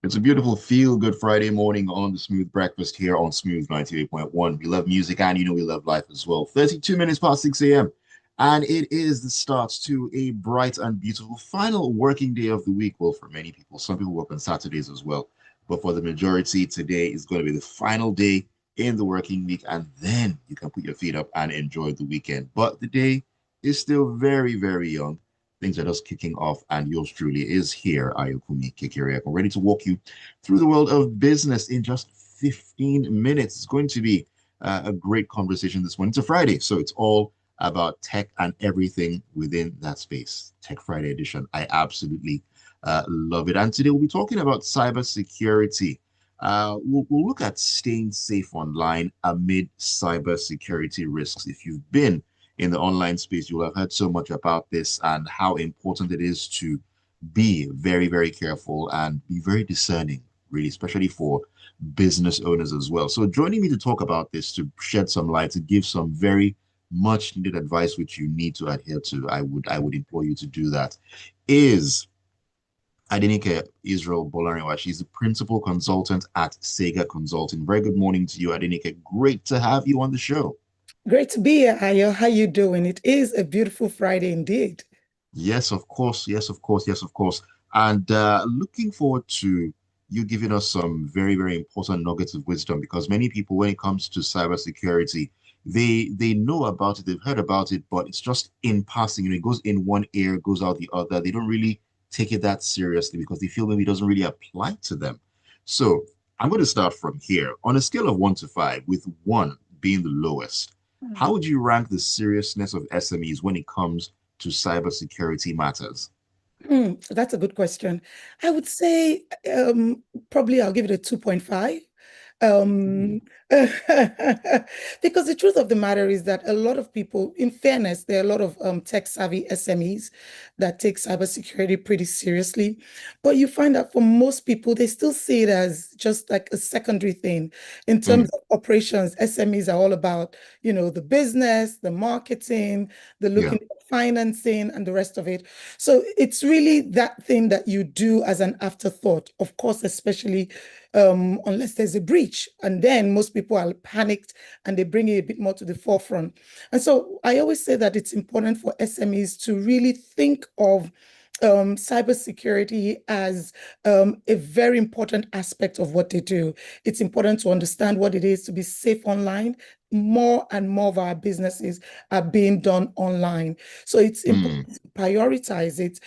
It's a beautiful feel-good Friday morning on the Smooth Breakfast here on Smooth 98.1. We love music and we love life as well. 32 minutes past 6 a.m. And it is the start to a bright and beautiful final working day of the week. Well, for many people, some people work on Saturdays as well. But for the majority, today is going to be the final day in the working week. And then you can put your feet up and enjoy the weekend. But the day is still very, very young. Things are just kicking off, and yours truly is here, Ayokunmi Kikiriak. I'm ready to walk you through the world of business in just 15 minutes. It's going to be a great conversation this morning. It's a Friday, so it's all about tech and everything within that space. Tech Friday edition. I absolutely love it. And today we'll be talking about cybersecurity. We'll look at staying safe online amid cybersecurity risks. If you've been in the online space, you'll have heard so much about this and how important it is to be very, very careful and be very discerning, really, especially for business owners as well. So joining me to talk about this, to shed some light, to give some very much needed advice which you need to adhere to, I would implore you to do that, is Adenyke Israel-Bolarinwa. She's the principal consultant at Sayga Consulting. Very good morning to you, Adenyke. Great to have you on the show. Great to be here, Ayo. How you doing? It is a beautiful Friday indeed. Yes, of course. Yes, of course. Yes, of course. And looking forward to you giving us some very, very important nuggets of wisdom, because many people, when it comes to cybersecurity, they know about it, they've heard about it, but it's just in passing. It goes in one ear, goes out the other. They don't really take it that seriously because they feel maybe it doesn't really apply to them. So I'm going to start from here. On a scale of 1 to 5, with 1 being the lowest, how would you rank the seriousness of SMEs when it comes to cybersecurity matters? That's a good question. I would say probably I'll give it a 2.5. Mm, Um, because the truth of the matter is that a lot of people, in fairness, there are a lot of tech-savvy SMEs that take cybersecurity pretty seriously. But you find that for most people, they still see it as just like a secondary thing. In terms mm, of operations, SMEs are all about, the business, the marketing, the yeah. looking at financing, and the rest of it. So it's really that thing that you do as an afterthought, of course, especially unless there's a breach. And then most people are panicked and they bring it a bit more to the forefront. And so I always say that it's important for SMEs to really think of cybersecurity as a very important aspect of what they do. It's important to understand what it is to be safe online. More and more of our businesses are being done online. So it's Mm, important to prioritize it.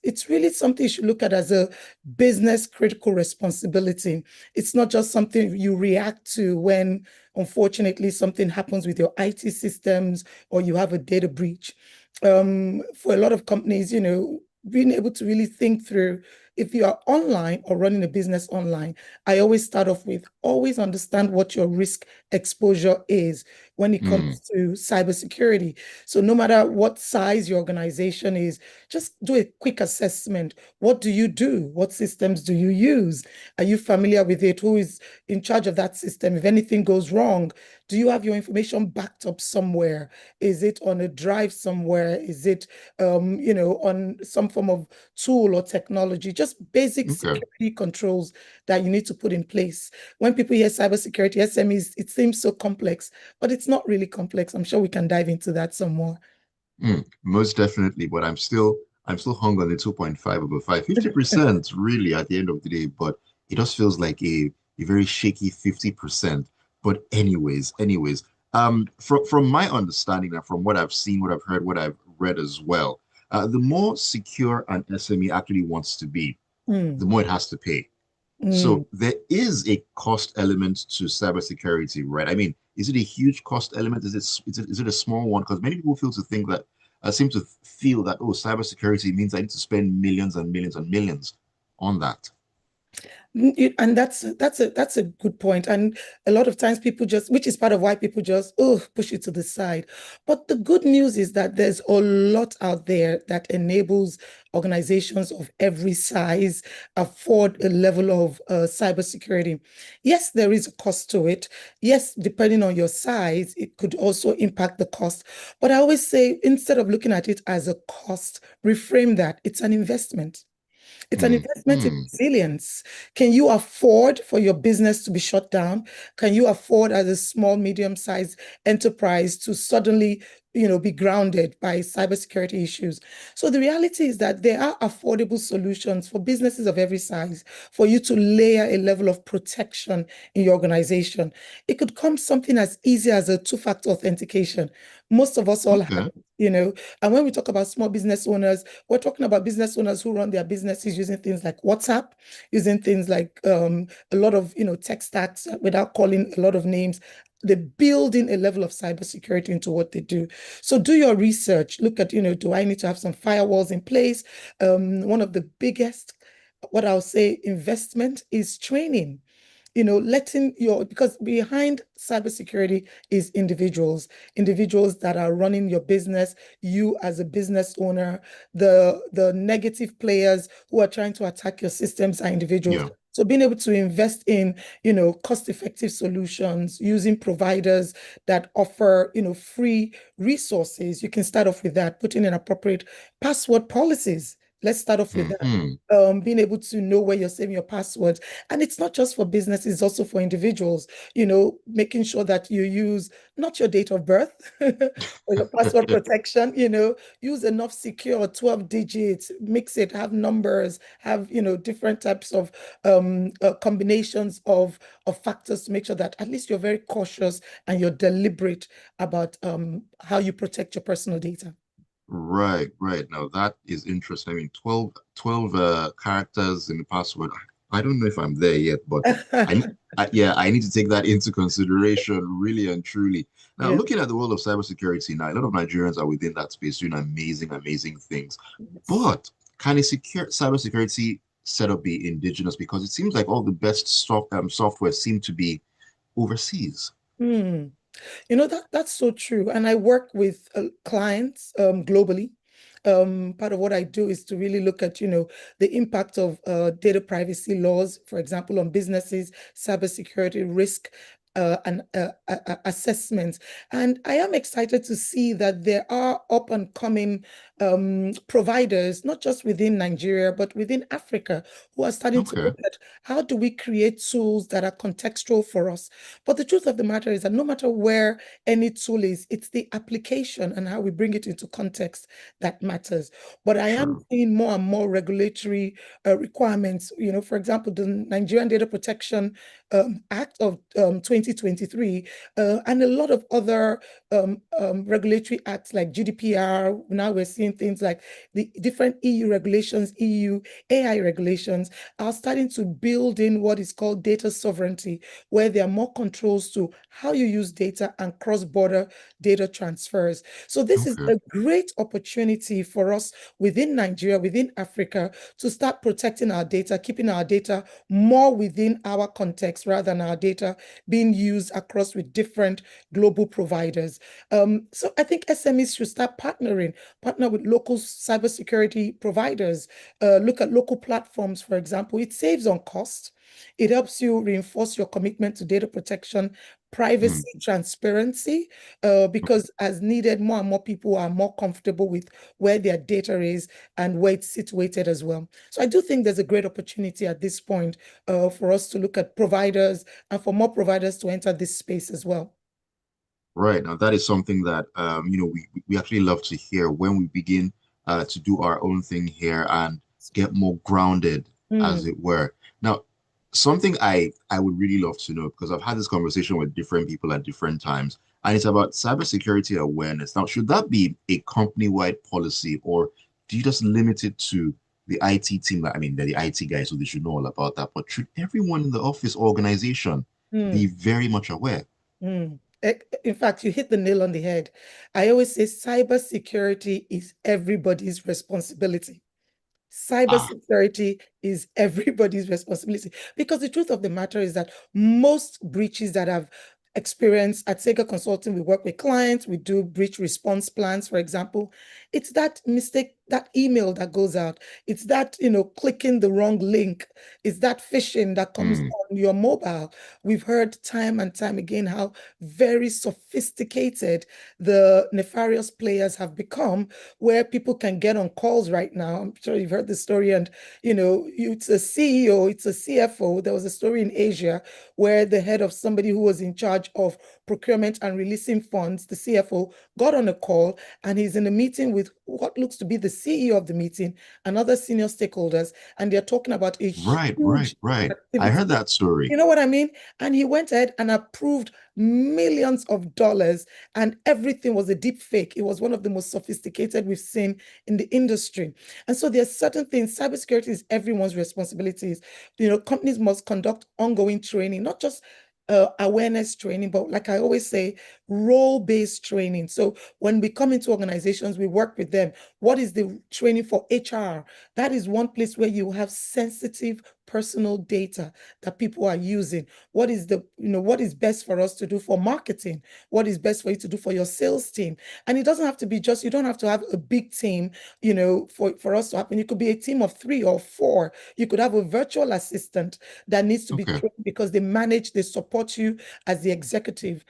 It's really something you should look at as a business critical responsibility. It's not just something you react to when, unfortunately, something happens with your IT systems or you have a data breach. For a lot of companies, being able to really think through if you are online or running a business online, I always start off with always understand what your risk exposure is when it mm, comes to cybersecurity. So no matter what size your organization is, just do a quick assessment. What do you do? What systems do you use? Are you familiar with it? Who is in charge of that system? If anything goes wrong, do you have your information backed up somewhere? Is it on a drive somewhere? Is it, on some form of tool or technology? Just basic okay. security controls that you need to put in place. When people hear cybersecurity, SMEs, it seems so complex, but it's not really complex. I'm sure we can dive into that some more. Most definitely, but I'm still hung on the 2.5 over 5. 50% really at the end of the day, but it just feels like a very shaky 50%. But anyways, from my understanding and from what I've seen, what I've heard, what I've read as well, the more secure an SME actually wants to be, the Mm, more it has to pay. mm. So there is a cost element to cybersecurity, right? I mean, is it a huge cost element? Is it a small one? Because many people feel to think that seem to feel that, oh, cybersecurity means I need to spend millions and millions and millions on that. And that's a good point. And a lot of times people just, which is part of why people just push it to the side. But the good news is that there's a lot out there that enables organizations of every size afford a level of cybersecurity. Yes, there is a cost to it. Yes, depending on your size, it could also impact the cost. But I always say, instead of looking at it as a cost, reframe that. It's an investment. It's an Hmm. investment in Hmm. resilience. Can you afford for your business to be shut down? Can you afford as a small, medium-sized enterprise to suddenly, be grounded by cybersecurity issues? So the reality is that there are affordable solutions for businesses of every size for you to layer a level of protection in your organization. It could come something as easy as a two-factor authentication. Most of us all have Okay. it, and when we talk about small business owners, we're talking about business owners who run their businesses using things like WhatsApp, using things like a lot of tech stacks without calling a lot of names. They build in a level of cybersecurity into what they do. So do your research. Look at, do I need to have some firewalls in place? One of the biggest, what I'll say, investment is training, letting because behind cybersecurity is individuals that are running your business, you as a business owner, the negative players who are trying to attack your systems are individuals. Yeah. So being able to invest in, cost-effective solutions using providers that offer, free resources, you can start off with that, putting in appropriate password policies. Let's start off with that. Hmm. Being able to know where you're saving your passwords. And it's not just for businesses, it's also for individuals, making sure that you use not your date of birth for your password protection, use enough secure 12 digits, mix it, have numbers, have, different types of combinations of factors to make sure that at least you're very cautious and you're deliberate about how you protect your personal data. Right, right. Now that is interesting. I mean, 12 characters in the password. I don't know if I'm there yet, but yeah, I need to take that into consideration really and truly. Now, Yeah. looking at the world of cybersecurity now, a lot of Nigerians are within that space doing amazing, amazing things. Yes. But can a secure cybersecurity setup be indigenous? Because it seems like all the best software seem to be overseas. Hmm. That's so true. And I work with clients globally. Part of what I do is to really look at, the impact of data privacy laws, for example, on businesses, cybersecurity risk, and assessments. And I am excited to see that there are up and coming providers, not just within Nigeria, but within Africa, who are starting to Okay, look at how do we create tools that are contextual for us. But the truth of the matter is that no matter where any tool is, it's the application and how we bring it into context that matters. But I am true. seeing more and more regulatory requirements. For example, the Nigerian Data Protection Act of 2023 and a lot of other regulatory acts like GDPR. Now we're seeing things like the different EU regulations, EU AI regulations are starting to build in what is called data sovereignty, where there are more controls to how you use data and cross-border data transfers. So this is Okay. a great opportunity for us within Nigeria, within Africa, to start protecting our data, keeping our data more within our context rather than our data being used across with different global providers. So I think SMEs should start partner with local cybersecurity providers, look at local platforms, for example. It saves on cost. It helps you reinforce your commitment to data protection, Hmm. privacy, transparency, because as needed, more and more people are more comfortable with where their data is and where it's situated as well. So I do think there's a great opportunity at this point for us to look at providers and for more providers to enter this space as well. Right. Now that is something that we actually love to hear when we begin to do our own thing here and get more grounded, as Mm, it were. Now, something I would really love to know, because I've had this conversation with different people at different times, and it's about cybersecurity awareness. Now, should that be a company-wide policy, or do you just limit it to the IT team? I mean, they're the IT guys, so they should know all about that. But should everyone in the office organization be mm, very much aware? mm. In fact, you hit the nail on the head. I always say cybersecurity is everybody's responsibility. Ah, Cybersecurity is everybody's responsibility because the truth of the matter is that most breaches that I've experienced at Sayga Consulting, we work with clients, we do breach response plans, for example. It's that mistake that email that goes out. It's that, clicking the wrong link. It's that phishing that comes Mm. on your mobile. We've heard time and time again how very sophisticated the nefarious players have become, where people can get on calls right now. I'm sure you've heard the story, and it's a CEO, it's a CFO. There was a story in Asia where the head of somebody who was in charge of procurement and releasing funds, the CFO, got on a call, and he's in a meeting with what looks to be the CEO of the meeting and other senior stakeholders, and they're talking about a Right, right, huge right. I activity. heard that story. You know what I mean? And he went ahead and approved millions of dollars, and everything was a deep fake. It was one of the most sophisticated we've seen in the industry. And so there's certain things, cybersecurity is everyone's responsibilities. Companies must conduct ongoing training, not just awareness training, but like I always say, role-based training. So when we come into organizations, we work with them. What is the training for HR? That is one place where you have sensitive personal data that people are using. What is best for us to do for marketing? What is best for you to do for your sales team? And it doesn't have to be just, you don't have to have a big team, for us to happen. You could be a team of 3 or 4. You could have a virtual assistant that needs to be Okay. trained because they support you as the executive.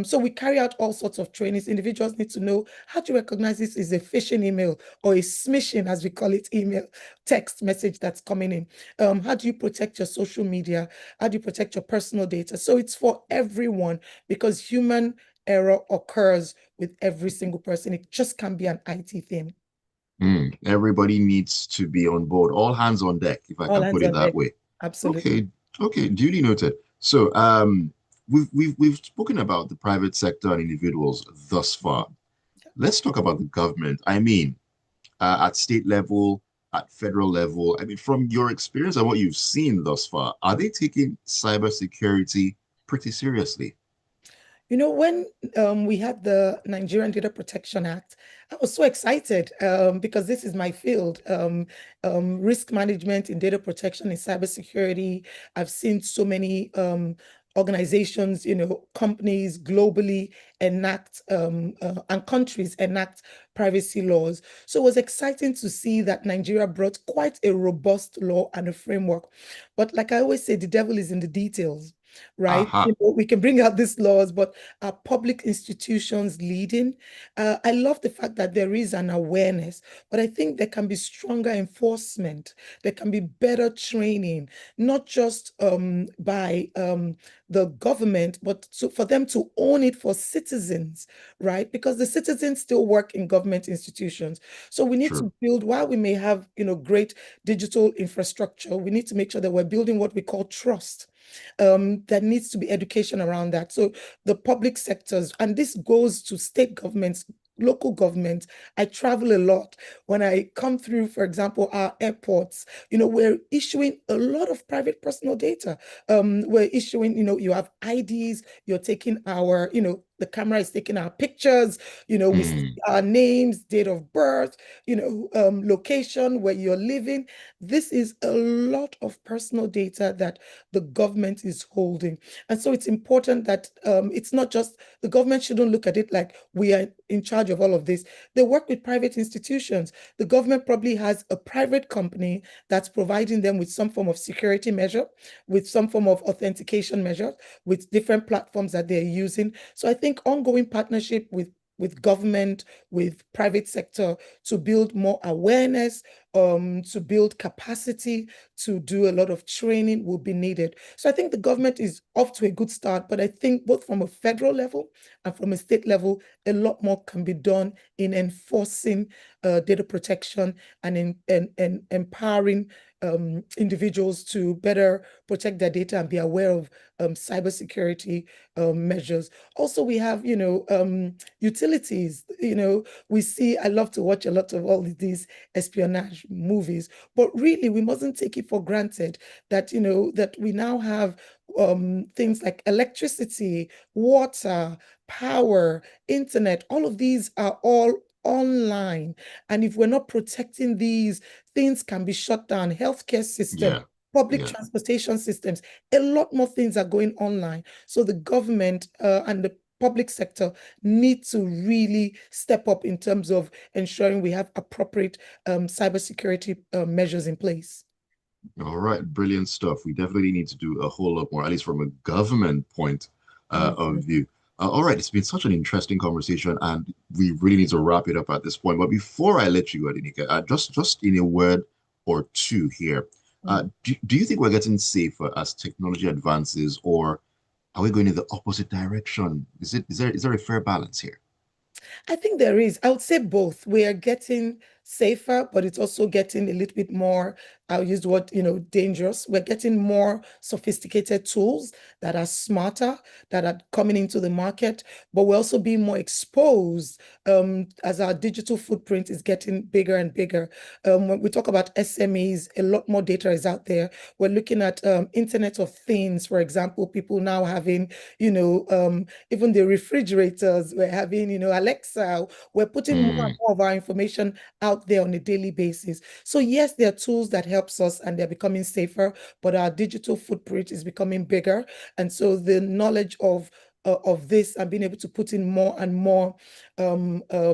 So we carry out all sorts of trainings. Individuals need to know how to recognize this is a phishing email or a smishing, as we call it, email, text message that's coming in. How do you protect your social media? How do you protect your personal data? So it's for everyone, because human error occurs with every single person. It just can't be an IT thing. Mm. Everybody needs to be on board, all hands on deck, if I All can put hands it on that deck. way. Absolutely. Okay, okay, duly noted. So, we've spoken about the private sector and individuals thus far. Let's talk about the government. I mean, at state level, at federal level. I mean, from your experience and what you've seen thus far, are they taking cybersecurity pretty seriously? When we had the Nigerian Data Protection Act, I was so excited because this is my field, risk management in data protection and cybersecurity. I've seen so many organizations, companies globally enact and countries enact privacy laws. So it was exciting to see that Nigeria brought quite a robust law and a framework. But like I always say, the devil is in the details, right? Aha. We can bring out these laws, but are public institutions leading? I love the fact that there is an awareness, but I think there can be stronger enforcement. There can be better training, not just by the government, but for them to own it for citizens, right? Because the citizens still work in government institutions. So we need True. to build, while we may have, great digital infrastructure, we need to make sure that we're building what we call trust. There needs to be education around that. So the public sectors, and this goes to state governments, local government. I travel a lot. When I come through, for example, our airports, we're issuing a lot of private personal data. We're issuing, you have IDs, you're taking our, the camera is taking our pictures, we see Mm. our names, date of birth, location, where you're living. This is a lot of personal data that the government is holding. And so it's important that it's not just, the government shouldn't look at it like we are in charge of all of this. They work with private institutions. The government probably has a private company that's providing them with some form of security measure, with some form of authentication measure, with different platforms that they're using. So I think ongoing partnership with government, with private sector, to build more awareness, to build capacity, to do a lot of training will be needed. So I think the government is off to a good start, but I think both from a federal level and from a state level, a lot more can be done in enforcing data protection and in empowering individuals to better protect their data and be aware of cybersecurity measures. Also, we have, utilities. We see, I love to watch a lot of all these espionage movies, but really, we mustn't take it for granted that, that we now have things like electricity, water, power, internet. All of these are all online. And if we're not protecting these, things can be shut down. Healthcare system, Yeah. public Yeah. transportation systems, a lot more things are going online. So the government and the public sector need to really step up in terms of ensuring we have appropriate cybersecurity measures in place. All right, brilliant stuff. We definitely need to do a whole lot more, at least from a government point of Mhm. view. All right, it's been such an interesting conversation, and we really need to wrap it up at this point. But before I let you go, Adenyke, just in a word or two here, Mhm. do you think we're getting safer as technology advances, or are we going in the opposite direction? Is there a fair balance here? I think there is. I would say both. We are getting safer, but it's also getting a little bit more, I'll use the word, dangerous. We're getting more sophisticated tools that are smarter, that are coming into the market, but we're also being more exposed as our digital footprint is getting bigger and bigger. When we talk about SMEs, a lot more data is out there. We're looking at Internet of Things, for example, people now having, even the refrigerators, we're having, Alexa, we're putting more and Hmm. more of our information out there on a daily basis. So yes, there are tools that helps us and they're becoming safer, but our digital footprint is becoming bigger. And so the knowledge of this and being able to put in more and more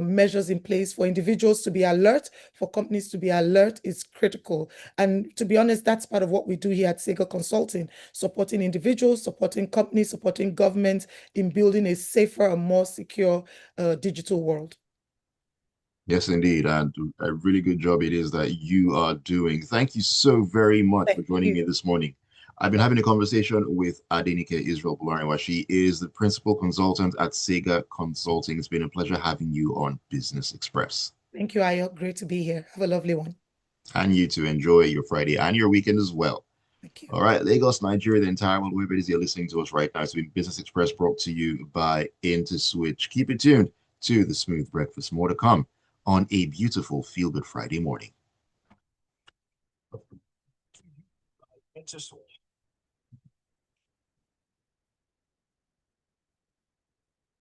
measures in place for individuals to be alert, for companies to be alert is critical. And to be honest, that's part of what we do here at Sayga Consulting, supporting individuals, supporting companies, supporting governments in building a safer and more secure digital world. Yes, indeed. And a really good job it is that you are doing. Thank you so very much for Thank joining me you. this morning. I've been having a conversation with Adenyke Israel-Bolarinwa. She is the principal consultant at Sayga Consulting. It's been a pleasure having you on Business Express. Thank you, Ayo. Great to be here. Have a lovely one. And you to enjoy your Friday and your weekend as well. Thank you. All right, Lagos, Nigeria, the entire world, wherever it is you're listening to us right now. It's been Business Express brought to you by InterSwitch. Keep it tuned to the Smooth Breakfast. More to come on a beautiful Feel Good Friday morning.